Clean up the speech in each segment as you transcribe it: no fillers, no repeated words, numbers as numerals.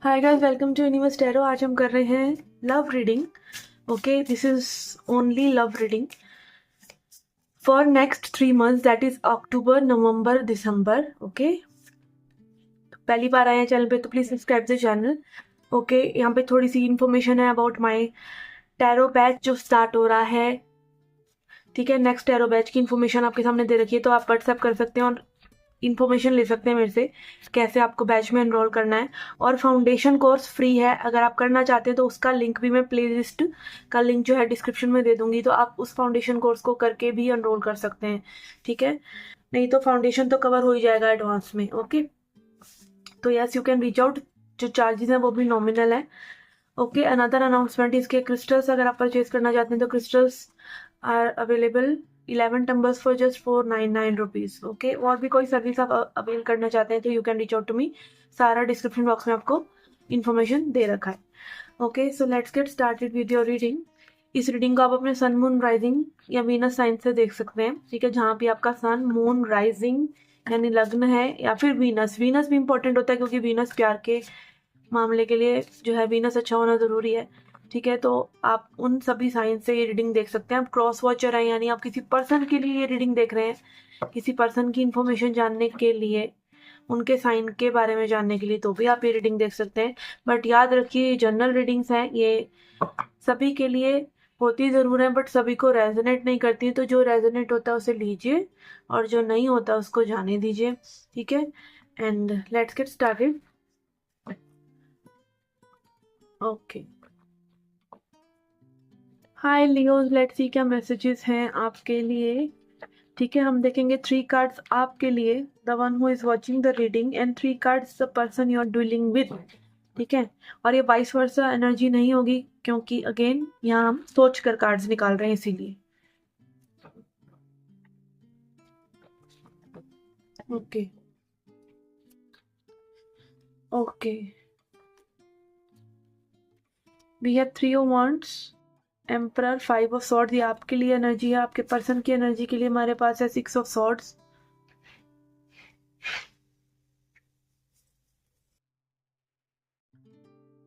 Hi guys, welcome to universe tarot. आज हम कर रहे हैं love reading. Okay, this is only love reading for next 3 months, that is October, November, December. Okay, पहली बार आए हैं चैनल पे तो please subscribe the channel. Okay, यहाँ पे थोड़ी सी इन्फॉर्मेशन है अबाउट माय टैरो बैच जो स्टार्ट हो रहा है। ठीक है, नेक्स्ट टैरो बैच की इन्फॉर्मेशन आपके सामने दे रखी है, तो आप व्हाट्सएप कर सकते हैं और इन्फॉर्मेशन ले सकते हैं मेरे से कैसे आपको बैच में एनरोल करना है। और फाउंडेशन कोर्स फ्री है, अगर आप करना चाहते हैं तो उसका लिंक भी मैं प्लेलिस्ट का लिंक जो है डिस्क्रिप्शन में दे दूंगी, तो आप उस फाउंडेशन कोर्स को करके भी एनरोल कर सकते हैं। ठीक है, नहीं तो फाउंडेशन तो कवर हो ही जाएगा एडवांस में। ओके, तो yes, you can reach out. जो चार्जेस हैं वो भी नॉमिनल है। ओके, अनदर अनाउंसमेंट, इसके क्रिस्टल्स अगर आप परचेज करना चाहते हैं तो crystals are available 11 tumblers for just 499 rupees. Okay, और भी कोई सर्विस आप अवेल करना चाहते हैं तो you can reach out to me. सारा डिस्क्रिप्शन बॉक्स में आपको इन्फॉर्मेशन दे रखा है। Okay, so let's get started with your reading. इस रीडिंग को आप अपने सन, मून, राइजिंग या वीनस साइन से देख सकते हैं। ठीक है, जहाँ भी आपका सन, मून, राइजिंग यानी लग्न है, या फिर वीनस भी इंपॉर्टेंट होता है क्योंकि वीनस प्यार के मामले के लिए जो है वीनस अच्छा होना जरूरी है। ठीक है, तो आप उन सभी साइन से ये रीडिंग देख सकते हैं। आप क्रॉस वॉचर हैं, यानी आप किसी पर्सन के लिए ये रीडिंग देख रहे हैं, किसी पर्सन की इंफॉर्मेशन जानने के लिए, उनके साइन के बारे में जानने के लिए, तो भी आप ये रीडिंग देख सकते हैं। बट याद रखिए, जनरल रीडिंग्स हैं, ये सभी के लिए होती जरूर है, बट सभी को रेजोनेट नहीं करती। तो जो रेजोनेट होता है उसे लीजिए और जो नहीं होता उसको जाने दीजिए। ठीक है, and let's get started. Okay, hi Leos, let's see क्या मैसेजेस हैं आपके लिए। ठीक है, हम देखेंगे 3 कार्ड्स आपके लिए, the one who is watching the reading, and 3 cards the person you are dealing with. ठीक है, और ये वाइस वर्सा एनर्जी नहीं होगी क्योंकि अगेन यहाँ हम सोच कर कार्ड्स निकाल रहे हैं, इसीलिए। Okay okay, we have 3 of wands, emperor, 5 of swords. ये आपके लिए एनर्जी है, आपके पर्सन की एनर्जी के लिए हमारे पास है 6 of swords,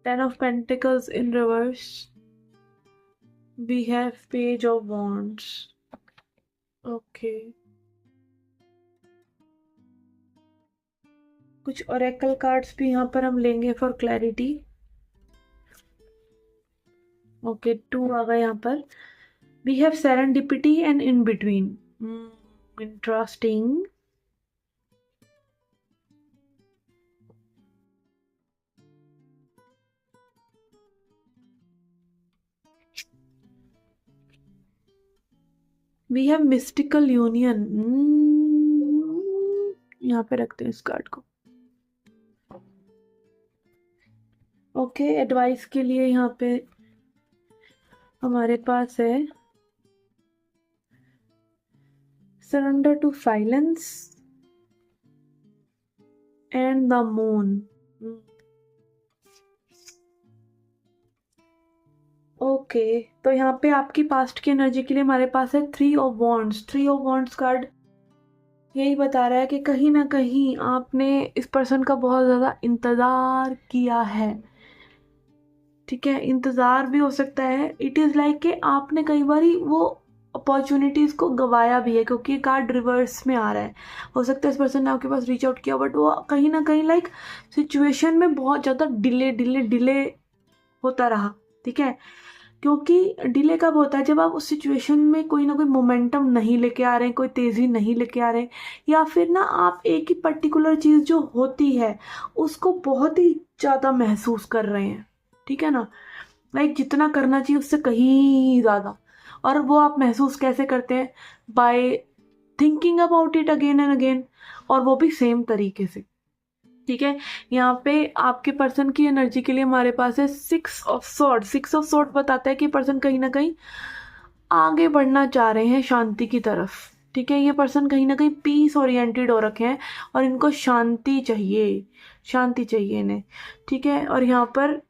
10 of pentacles in reverse, we have page of wands. Okay, कुछ ओरेकल कार्ड्स भी यहाँ पर हम लेंगे फॉर क्लैरिटी। ओके, 2 आ गए यहाँ पर। We have serendipity and in between. Interesting. We have mystical union. यहाँ पे रखते हैं इस कार्ड को। ओके, एडवाइस के लिए यहाँ पे हमारे पास है surrender to silence and the moon. Okay, तो यहाँ पे आपकी पास्ट की एनर्जी के लिए हमारे पास है 3 of wands. 3 of wands card यही बता रहा है कि कहीं ना कहीं आपने इस पर्सन का बहुत ज़्यादा इंतज़ार किया है। ठीक है, इंतज़ार भी हो सकता है, इट इज़ लाइक कि आपने कई बार वो अपॉर्चुनिटीज़ को गवाया भी है, क्योंकि ये कार्ड रिवर्स में आ रहा है। हो सकता है इस पर्सन ने आपके पास रीच आउट किया, बट वो कहीं ना कहीं लाइक सिचुएशन में बहुत ज़्यादा डिले डिले डिले होता रहा। ठीक है, क्योंकि डिले कब होता है, जब आप उस सिचुएशन में कोई ना कोई मोमेंटम नहीं लेके आ रहे हैं, कोई तेज़ी नहीं लेके आ रहे हैं, या फिर ना आप एक ही पर्टिकुलर चीज़ जो होती है उसको बहुत ही ज़्यादा महसूस कर रहे हैं। ठीक है ना, लाइक जितना करना चाहिए उससे कहीं ज़्यादा। और वो आप महसूस कैसे करते हैं? By thinking about it again and again, और वो भी सेम तरीके से। ठीक है, यहाँ पे आपके पर्सन की एनर्जी के लिए हमारे पास है 6 ऑफ सॉर्ड। 6 ऑफ सॉर्ड बताता है कि पर्सन कहीं ना कहीं आगे बढ़ना चाह रहे हैं शांति की तरफ। ठीक है, ये पर्सन कहीं ना कहीं पीस ओरिएंटेड हो रखे हैं और इनको शांति चाहिए, शांति चाहिए इन्हें। ठीक है, और यहाँ पर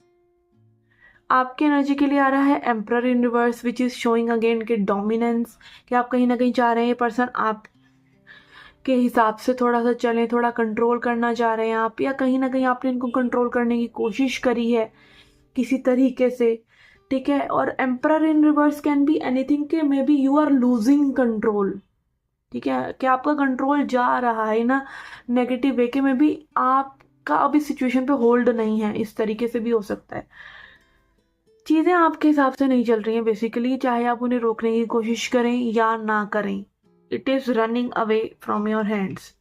आपकी एनर्जी के लिए आ रहा है emperor in reverse, which is showing again के डोमिनेंस, कि आप कहीं ना कहीं चाह रहे हैं ये पर्सन आप के हिसाब से थोड़ा सा चलें, थोड़ा कंट्रोल करना चाह रहे हैं आप, या कहीं ना कहीं आपने इनको कंट्रोल करने की कोशिश करी है किसी तरीके से, ठीक है। और emperor in reverse can be anything के may be you are losing control, ठीक है, कि आपका कंट्रोल जा रहा है ना नेगेटिव वे के, में भी आपका अभी सिचुएशन पे होल्ड नहीं है, इस तरीके से भी हो सकता है। चीज़ें आपके हिसाब से नहीं चल रही हैं बेसिकली, चाहे आप उन्हें रोकने की कोशिश करें या ना करें, it is running away from your hands,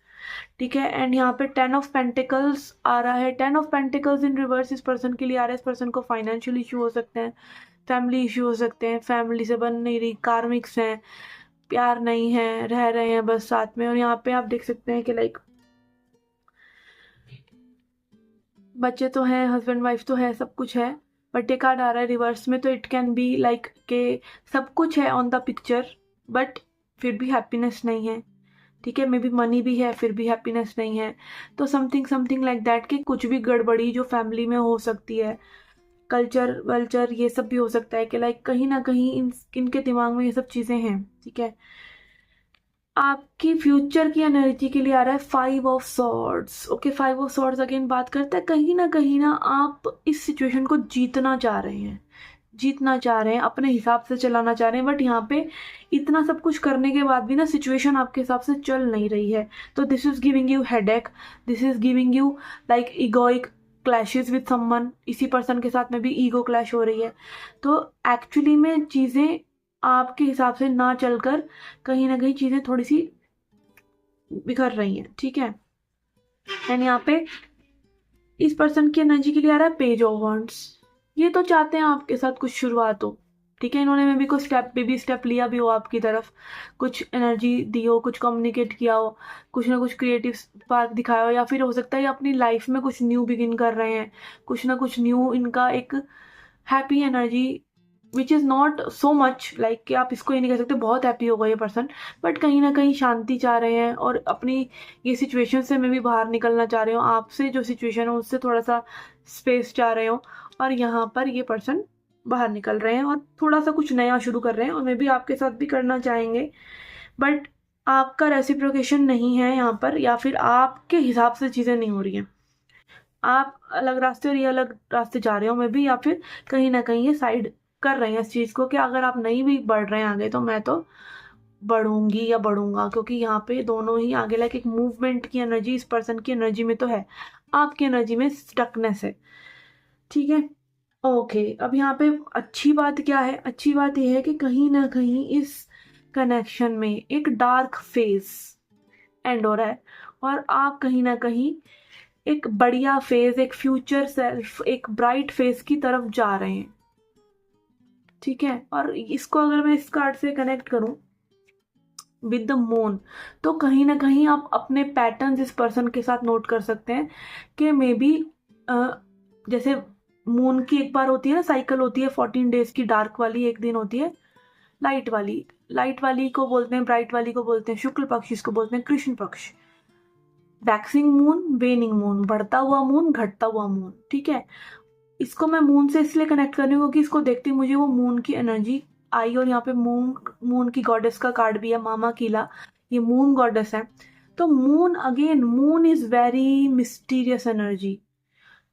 ठीक है। एंड यहाँ पे 10 ऑफ पेंटिकल्स आ रहा है। 10 ऑफ पेंटिकल्स इन रिवर्स इस पर्सन के लिए आ रहा है। इस पर्सन को फाइनेंशियल इशू हो सकते हैं, फैमिली इशू हो सकते हैं, फैमिली से बन नहीं रही, कार्मिक्स हैं, प्यार नहीं है, रह रहे हैं बस साथ में। और यहाँ पे आप देख सकते हैं कि लाइक बच्चे तो हैं, हस्बैंड वाइफ तो है, सब कुछ है, बट ये कार्ड आ रहा है रिवर्स में, तो इट कैन बी लाइक के सब कुछ है ऑन द पिक्चर बट फिर भी हैप्पीनेस नहीं है, ठीक है। मे बी मनी भी है फिर भी हैप्पीनेस नहीं है। तो समथिंग समथिंग लाइक दैट कि कुछ भी गड़बड़ी जो फैमिली में हो सकती है, कल्चर वल्चर ये सब भी हो सकता है कि लाइक कहीं ना कहीं इनके दिमाग में ये सब चीज़ें हैं, ठीक है। आपकी फ्यूचर की एनर्जी के लिए आ रहा है 5 of swords. Okay, 5 of swords again बात करते हैं कहीं ना आप इस सिचुएशन को जीतना चाह रहे हैं, जीतना चाह रहे हैं, अपने हिसाब से चलाना चाह रहे हैं, बट यहाँ पे इतना सब कुछ करने के बाद भी ना सिचुएशन आपके हिसाब से चल नहीं रही है। तो this is giving you headache, this is giving you like egoic clashes with someone. इसी पर्सन के साथ में भी ईगो क्लैश हो रही है। तो एक्चुअली में चीज़ें आपके हिसाब से ना चलकर कहीं ना कहीं चीज़ें थोड़ी सी बिखर रही हैं, ठीक है। एंड यहाँ पे इस पर्सन की एनर्जी के लिए आ रहा है पेज ऑफ वांड्स। ये तो चाहते हैं आपके साथ कुछ शुरुआत हो, ठीक है। इन्होंने में भी कुछ बेबी स्टेप लिया भी हो आपकी तरफ, कुछ एनर्जी दी हो, कुछ कम्युनिकेट किया हो, कुछ ना कुछ क्रिएटिव स्पार्क दिखाया हो, या फिर हो सकता है अपनी लाइफ में कुछ न्यू बिगिन कर रहे हैं, कुछ ना कुछ न्यू इनका एक happy energy which is not so much like कि आप इसको ये नहीं कह सकते बहुत हैप्पी होगा ये पर्सन, बट कहीं ना कहीं शांति चाह रहे हैं और अपनी ये सिचुएशन से मैं भी बाहर निकलना चाह रहे हो, आपसे जो सिचुएशन है उससे थोड़ा सा स्पेस चाह रहे हो, और यहाँ पर ये पर्सन बाहर निकल रहे हैं और थोड़ा सा कुछ नया शुरू कर रहे हैं, और मैं भी आपके साथ भी करना चाहेंगे, बट आपका रेसिप्रोकेशन नहीं है यहाँ पर, या फिर आपके हिसाब से चीज़ें नहीं हो रही हैं, आप अलग रास्ते और ये अलग रास्ते जा रहे हो, मैं भी, या फिर कहीं ना कहीं ये साइड कर रहे हैं इस चीज़ को कि अगर आप नहीं भी बढ़ रहे हैं आगे तो मैं तो बढ़ूंगी या बढ़ूंगा, क्योंकि यहाँ पे दोनों ही आगे लाइक एक मूवमेंट की एनर्जी इस पर्सन की एनर्जी में तो है, आपकी एनर्जी में स्टकनेस है, ठीक है। ओके, अब यहाँ पे अच्छी बात क्या है, अच्छी बात यह है कि कहीं ना कहीं इस कनेक्शन में एक डार्क फेज एंड हो रहा है, और आप कहीं ना कहीं एक बढ़िया फेज, एक फ्यूचर सेल्फ, एक ब्राइट फेज की तरफ जा रहे हैं, ठीक है। और इसको अगर मैं इस कार्ड से कनेक्ट करूं विद द मून, तो कहीं ना कहीं आप अपने पैटर्न्स इस पर्सन के साथ नोट कर सकते हैं कि मे बी जैसे मून की एक बार होती है ना, साइकिल होती है 14 डेज की, डार्क वाली एक दिन होती है, लाइट वाली, लाइट वाली को बोलते हैं, ब्राइट वाली को बोलते हैं शुक्ल पक्ष, इसको बोलते हैं कृष्ण पक्ष। वैक्सिंग मून, वेनिंग मून, बढ़ता हुआ मून, घटता हुआ मून, ठीक है। इसको मैं मून से इसलिए कनेक्ट कर रही हूँ क्योंकि इसको देखते ही मुझे वो मून की एनर्जी आई, और यहाँ पे मून की गॉडेस का कार्ड भी है, मामा कीला, ये मून गॉडेस है। तो moon again, moon is very mysterious energy,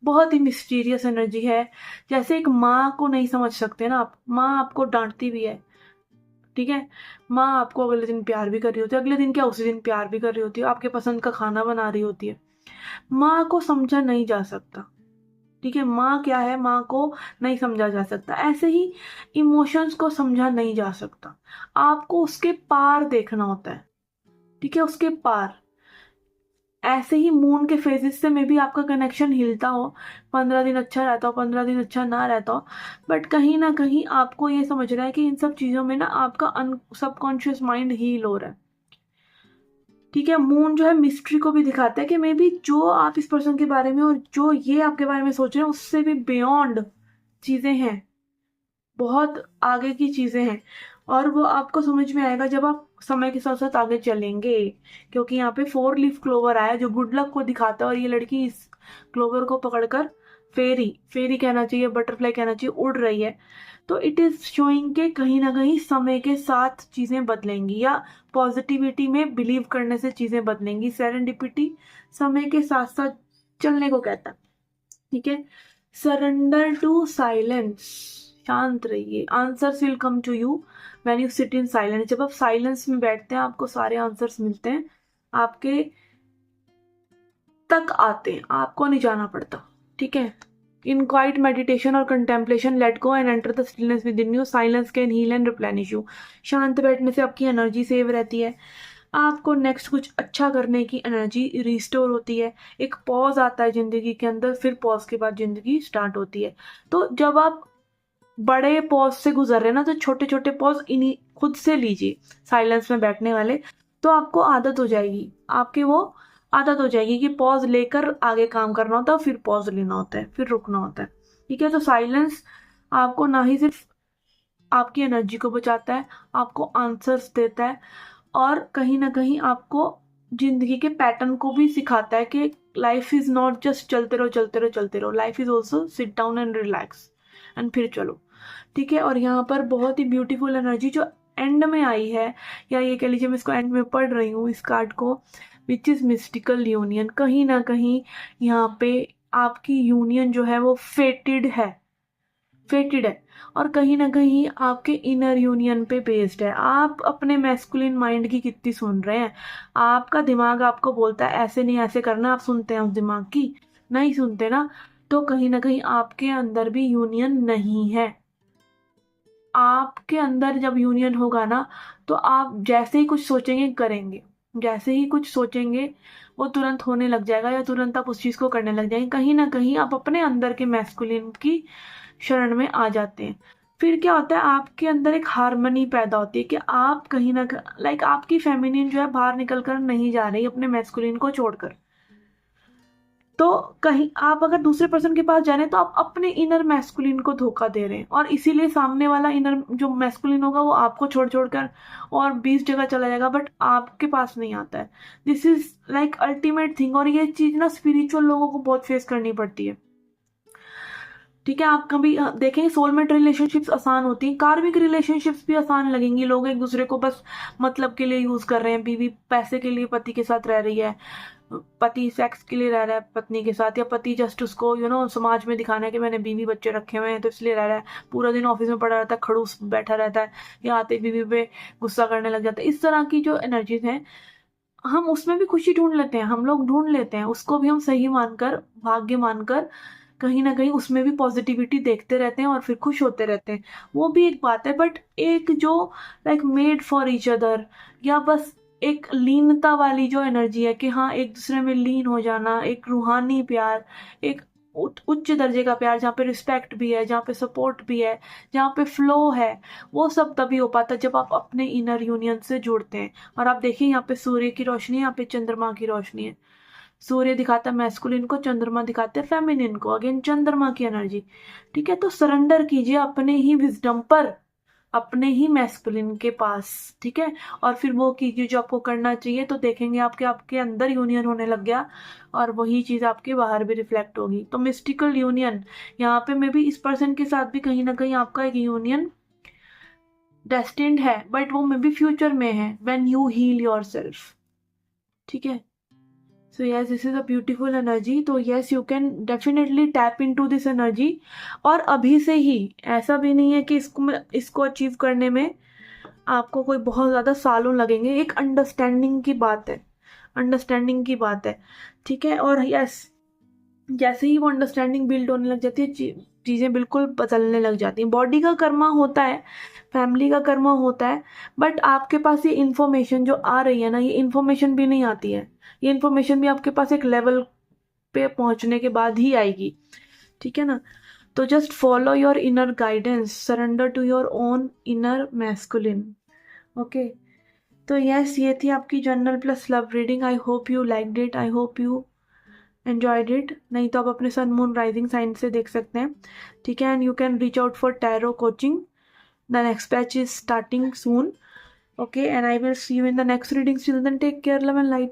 बहुत ही मिस्टीरियस एनर्जी है। जैसे एक माँ को नहीं समझ सकते ना आप, माँ आपको डांटती भी है, ठीक है, माँ आपको अगले दिन प्यार भी कर रही होती है, अगले दिन क्या उसी दिन प्यार भी कर रही होती है, आपके पसंद का खाना बना रही होती है, माँ को समझा नहीं जा सकता, ठीक है। माँ क्या है, माँ को नहीं समझा जा सकता। ऐसे ही इमोशंस को समझा नहीं जा सकता, आपको उसके पार देखना होता है, ठीक है, उसके पार। ऐसे ही मून के फेजेस से में भी आपका कनेक्शन हिलता हो, 15 दिन अच्छा रहता हो, 15 दिन अच्छा ना रहता हो, बट कहीं ना कहीं आपको ये समझ रहा है कि इन सब चीज़ों में ना आपका सबकॉन्शियस माइंड हील हो रहा है, ठीक है। मून जो है मिस्ट्री को भी दिखाता है कि मे बी जो आप इस पर्सन के बारे में और जो ये आपके बारे में सोच रहे हैं उससे भी बियॉन्ड चीज़ें हैं, बहुत आगे की चीज़ें हैं, और वो आपको समझ में आएगा जब आप समय के साथ साथ आगे चलेंगे। क्योंकि यहाँ पे 4 लीफ क्लोवर आया जो गुड लक को दिखाता है, और ये लड़की इस क्लोवर को पकड़कर फेरी, फेरी कहना चाहिए, बटरफ्लाई कहना चाहिए, उड़ रही है। तो इट इज़ शोइंग के कहीं ना कहीं समय के साथ चीज़ें बदलेंगी, या पॉजिटिविटी में बिलीव करने से चीजें बदलेंगी। सेरेंडिपिटी समय के साथ साथ चलने को कहता है, ठीक है। सरेंडर टू साइलेंस, शांत रहिए। Answers will come to you when you sit in silence. जब आप साइलेंस में बैठते हैं आपको सारे आंसर्स मिलते हैं, आपके तक आते हैं, आपको नहीं जाना पड़ता, ठीक है। इन क्वाइट मेडिटेशन और contemplation let go and enter the stillness within you, silence can heal and replenish you. शांत बैठने से आपकी एनर्जी सेव रहती है, आपको नेक्स्ट कुछ अच्छा करने की एनर्जी रिस्टोर होती है। एक पॉज आता है जिंदगी के अंदर, फिर पॉज के बाद जिंदगी स्टार्ट होती है। तो जब आप बड़े पॉज से गुजर रहे हैं ना, तो छोटे छोटे पॉज इन्हीं खुद से लीजिए साइलेंस में बैठने वाले, तो आपको आदत हो जाएगी, आपकी वो आदत हो जाएगी कि पॉज लेकर आगे काम करना होता है, फिर पॉज लेना होता है, फिर रुकना होता है, ठीक है। तो साइलेंस आपको ना ही सिर्फ आपकी एनर्जी को बचाता है, आपको आंसर्स देता है, और कहीं ना कहीं आपको जिंदगी के पैटर्न को भी सिखाता है कि लाइफ इज नॉट जस्ट चलते रहो चलते रहो चलते रहो, life is also sit down and relax and फिर चलो, ठीक है। और यहाँ पर बहुत ही ब्यूटीफुल एनर्जी जो एंड में आई है, या ये कह लीजिए मैं इसको एंड में पढ़ रही हूँ इस कार्ड को, विच इज मिस्टिकल यूनियन। कहीं ना कहीं यहाँ पे आपकी यूनियन जो है वो फेटेड है, फेटेड है, और कहीं ना कहीं आपके इनर यूनियन पे बेस्ड है। आप अपने मैस्कुलिन माइंड की कितनी सुन रहे हैं? आपका दिमाग आपको बोलता है ऐसे नहीं ऐसे करना, आप सुनते हैं उस दिमाग की? नहीं सुनते ना। तो कहीं ना कहीं आपके अंदर भी यूनियन नहीं है। आपके अंदर जब यूनियन होगा ना, तो आप जैसे ही कुछ सोचेंगे करेंगे, जैसे ही कुछ सोचेंगे वो तुरंत होने लग जाएगा, या तुरंत आप उस चीज को करने लग जाएंगे। कहीं ना कहीं आप अपने अंदर के मैस्कुलिन की शरण में आ जाते हैं। फिर क्या होता है, आपके अंदर एक हार्मनी पैदा होती है कि आप कहीं ना लाइक आपकी फेमिनिन जो है बाहर निकल कर नहीं जा रही अपने मैस्कुलिन को छोड़कर। तो कहीं आप अगर दूसरे पर्सन के पास जा रहे हैं तो आप अपने इनर मैस्कुलिन को धोखा दे रहे हैं, और इसीलिए सामने वाला इनर जो मैस्कुलिन होगा वो आपको छोड़ छोड़कर और 20 जगह चला जाएगा, बट आपके पास नहीं आता है। This is like ultimate thing, और ये चीज ना स्पिरिचुअल लोगों को बहुत फेस करनी पड़ती है, ठीक है। आप कभी देखेंगे सोलमेट रिलेशनशिप्स आसान होती हैं, कार्मिक रिलेशनशिप्स भी आसान लगेंगी। लोग एक दूसरे को बस मतलब के लिए यूज कर रहे हैं। बीवी पैसे के लिए पति के साथ रह रही है, पति सेक्स के लिए रह रहा है पत्नी के साथ, या पति जस्ट उसको समाज में दिखाना है कि मैंने बीवी बच्चे रखे हुए हैं तो इसलिए रह रहा है। पूरा दिन ऑफिस में पड़ा रहता है, खड़ूस बैठा रहता है, या आते बीवी पे गुस्सा करने लग जाता है। इस तरह की जो एनर्जीज हैं, हम उसमें भी खुशी ढूंढ लेते हैं, हम लोग ढूंढ लेते हैं, उसको भी हम सही मानकर, भाग्य मानकर कहीं ना कहीं उसमें भी पॉजिटिविटी देखते रहते हैं और फिर खुश होते रहते हैं। वो भी एक बात है, बट एक जो like made for each other, या बस एक लीनता वाली जो एनर्जी है कि हाँ एक दूसरे में लीन हो जाना, एक रूहानी प्यार, एक उच्च दर्जे का प्यार जहाँ पे रिस्पेक्ट भी है, जहाँ पे सपोर्ट भी है, जहाँ पे फ्लो है, वो सब तभी हो पाता है जब आप अपने इनर यूनियन से जुड़ते हैं। और आप देखिए यहाँ पे सूर्य की रोशनी है, यहाँ पे चंद्रमा की रोशनी है। सूर्य दिखाता है मैस्कुलिन को, चंद्रमा दिखाते हैं फेमिनिन को, अगेन चंद्रमा की एनर्जी, ठीक है। तो सरेंडर कीजिए अपने ही विजडम पर, अपने ही मैस्कुलिन के पास, ठीक है। और फिर वो कीजिए जो आपको करना चाहिए, तो देखेंगे आपके आपके अंदर यूनियन होने लग गया, और वही चीज आपके बाहर भी रिफ्लेक्ट होगी। तो मिस्टिकल यूनियन, यहाँ पे मे भी इस पर्सन के साथ भी कहीं ना कहीं आपका एक यूनियन डेस्टिन्ड है, बट वो मे बी फ्यूचर में है, व्हेन यू हील योरसेल्फ, ठीक है। So yes, this is a beautiful energy. तो yes, you can definitely tap into this energy. और अभी से ही, ऐसा भी नहीं है कि इसको अचीव करने में आपको कोई बहुत ज़्यादा सालों लगेंगे। एक अंडरस्टैंडिंग की बात है, अंडरस्टैंडिंग की बात है, ठीक है। और यस, जैसे ही वो अंडरस्टैंडिंग बिल्ड होने लग जाती है, चीज़ें बिल्कुल बदलने लग जाती हैं। बॉडी का कर्मा होता है, फैमिली का कर्मा होता है, बट आपके पास ये इन्फॉर्मेशन जो आ रही है ना, ये इन्फॉर्मेशन भी नहीं आती है। ये इन्फॉर्मेशन भी आपके पास एक लेवल पे पहुंचने के बाद ही आएगी, ठीक है ना। तो just follow your inner guidance, surrender to your own inner masculine, okay. तो यस, ये थी आपकी general plus love reading. I hope you liked it, I hope you enjoyed it. नहीं तो आप अपने सन मून राइजिंग साइन से देख सकते हैं, ठीक है। And you can reach out for tarot coaching. The next batch is starting soon, okay, and I will see you in the next readings. Till then, take care, love and light.